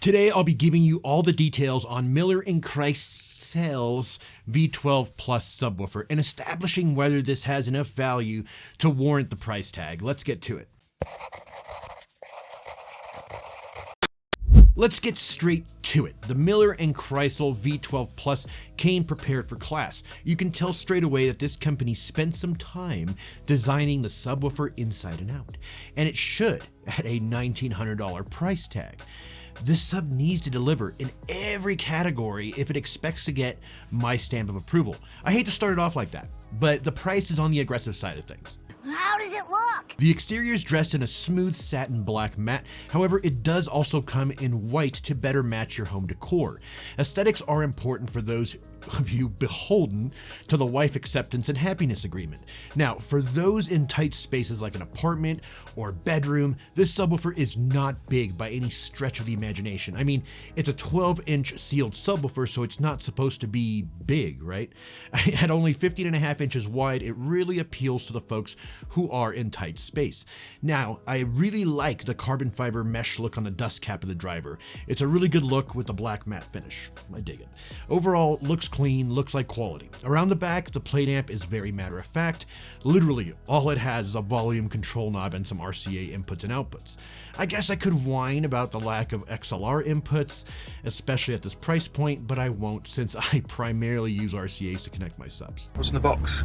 Today, I'll be giving you all the details on Miller & Kreisel's V12 Plus subwoofer and establishing whether this has enough value to warrant the price tag. Let's get to it. Let's get straight to it. The Miller & Kreisel V12 Plus came prepared for class. You can tell straight away that this company spent some time designing the subwoofer inside and out, and it should at a $1,900 price tag. This sub needs to deliver in every category if it expects to get my stamp of approval. I hate to start it off like that, but the price is on the aggressive side of things. How does it look? The exterior is dressed in a smooth satin black matte. However, it does also come in white to better match your home decor. Aesthetics are important for those of you beholden to the wife acceptance and happiness agreement. Now, for those in tight spaces like an apartment or bedroom, this subwoofer is not big by any stretch of the imagination. I mean, it's a 12-inch sealed subwoofer, so it's not supposed to be big, right? At only 15.5 inches wide, it really appeals to the folks who are in tight space. Now, I really like the carbon fiber mesh look on the dust cap of the driver. It's a really good look with the black matte finish. I dig it. Overall, looks clean, looks like quality. Around the back, the plate amp is very matter of fact. Literally, all it has is a volume control knob and some RCA inputs and outputs. I guess I could whine about the lack of XLR inputs, especially at this price point, but I won't since I primarily use RCAs to connect my subs. What's in the box?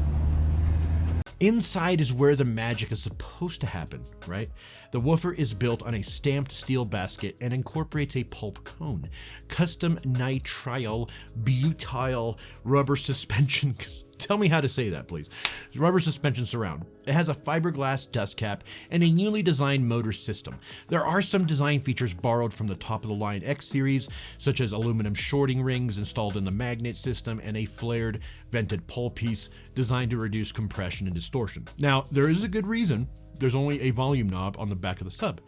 Inside is where the magic is supposed to happen, right? The woofer is built on a stamped steel basket and incorporates a pulp cone, custom nitrile butyl rubber suspension. Tell me how to say that, please. Rubber suspension surround. It has a fiberglass dust cap and a newly designed motor system. There are some design features borrowed from the top-of-the-line X series, such as aluminum shorting rings installed in the magnet system and a flared vented pole piece designed to reduce compression and distortion. Now, there is a good reason there's only a volume knob on the back of the sub.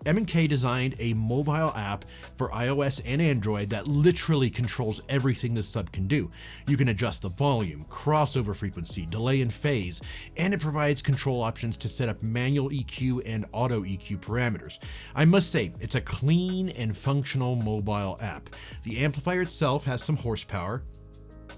M&K designed a mobile app for iOS and Android that literally controls everything this sub can do. You can adjust the volume, crossover frequency, delay and phase, and it provides control options to set up manual EQ and auto EQ parameters. I must say, it's a clean and functional mobile app. The amplifier itself has some horsepower.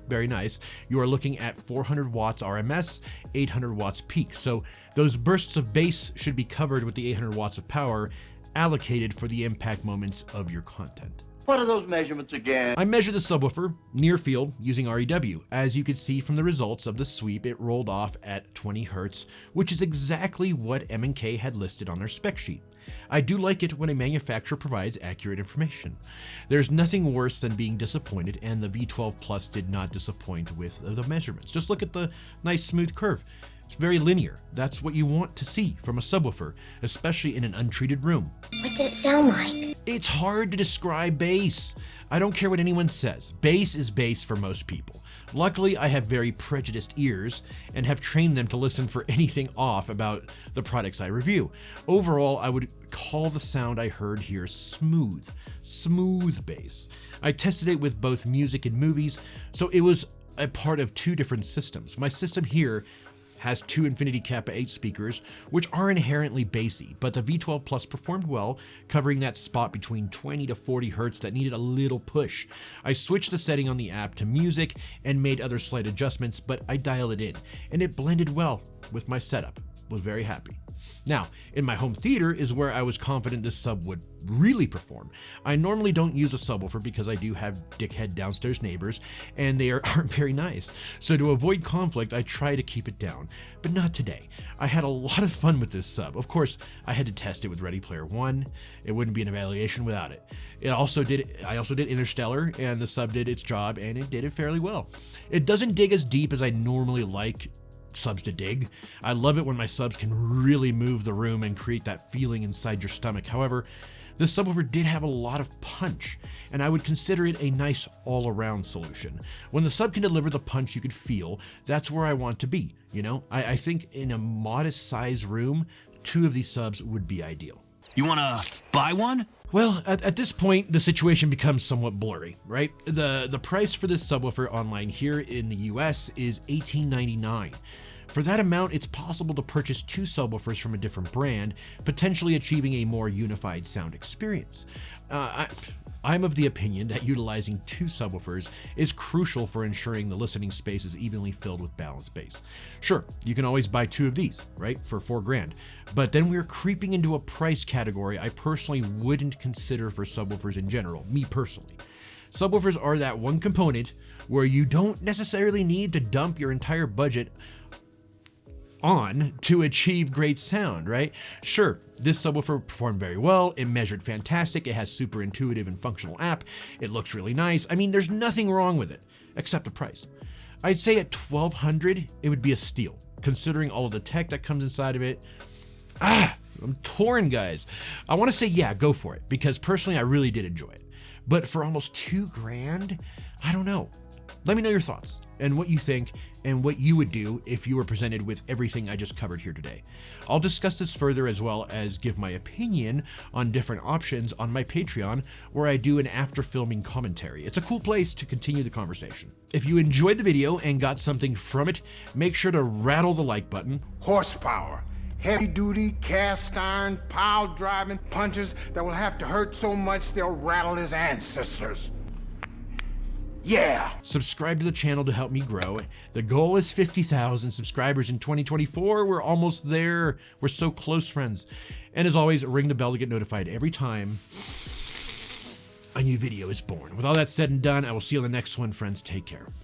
Very nice. You are looking at 400 watts RMS, 800 watts peak. So those bursts of bass should be covered with the 800 watts of power allocated for the impact moments of your content. What are those measurements again? I measured the subwoofer near field using REW. As you can see from the results of the sweep, it rolled off at 20 Hertz, which is exactly what M&K had listed on their spec sheet. I do like it when a manufacturer provides accurate information. There's nothing worse than being disappointed, and the V12 Plus did not disappoint with the measurements. Just look at the nice smooth curve. It's very linear. That's what you want to see from a subwoofer, especially in an untreated room. What does it sound like? It's hard to describe bass. I don't care what anyone says. Bass is bass for most people. Luckily, I have very prejudiced ears and have trained them to listen for anything off about the products I review. Overall, I would call the sound I heard here smooth bass. I tested it with both music and movies, so it was a part of two different systems. My system here has two Infinity Kappa 8 speakers, which are inherently bassy, but the V12 Plus performed well, covering that spot between 20 to 40 Hertz that needed a little push. I switched the setting on the app to music and made other slight adjustments, but I dialed it in, and it blended well with my setup. Was very happy. Now, in my home theater is where I was confident this sub would really perform. I normally don't use a subwoofer because I do have dickhead downstairs neighbors and they aren't very nice. So to avoid conflict, I try to keep it down, but not today. I had a lot of fun with this sub. Of course, I had to test it with Ready Player One. It wouldn't be an evaluation without it. I also did Interstellar, and the sub did its job, and it did it fairly well. It doesn't dig as deep as I normally like subs to dig. I love it when my subs can really move the room and create that feeling inside your stomach. However, this subwoofer did have a lot of punch, and I would consider it a nice all-around solution. When the sub can deliver the punch you could feel, that's where I want to be. You know, I think in a modest size room, two of these subs would be ideal. You wanna buy one? Well, at this point, the situation becomes somewhat blurry, right? The price for this subwoofer online here in the US is $18.99. For that amount, it's possible to purchase two subwoofers from a different brand, potentially achieving a more unified sound experience. I'm of the opinion that utilizing 2 subwoofers is crucial for ensuring the listening space is evenly filled with balanced bass. Sure, you can always buy 2 of these, right, for $4,000, but then we're creeping into a price category I personally wouldn't consider for subwoofers in general, me personally. Subwoofers are that one component where you don't necessarily need to dump your entire budget on to achieve great sound, right? Sure, this subwoofer performed very well, it measured fantastic, it has super intuitive and functional app, it looks really nice. I mean, there's nothing wrong with it, except the price. I'd say at $1,200, it would be a steal, considering all of the tech that comes inside of it. I'm torn, guys. I want to say, yeah, go for it, because personally, I really did enjoy it. But for almost $2,000, I don't know. Let me know your thoughts and what you think and what you would do if you were presented with everything I just covered here today. I'll discuss this further as well as give my opinion on different options on my Patreon, where I do an after filming commentary. It's a cool place to continue the conversation. If you enjoyed the video and got something from it, make sure to rattle the like button. Horsepower, heavy-duty, cast iron, pile driving punches that will have to hurt so much they'll rattle his ancestors. Yeah! Subscribe to the channel to help me grow. The goal is 50,000 subscribers in 2024. We're almost there. We're so close, friends. And as always, ring the bell to get notified every time a new video is born. With all that said and done, I will see you on the next one, friends. Take care.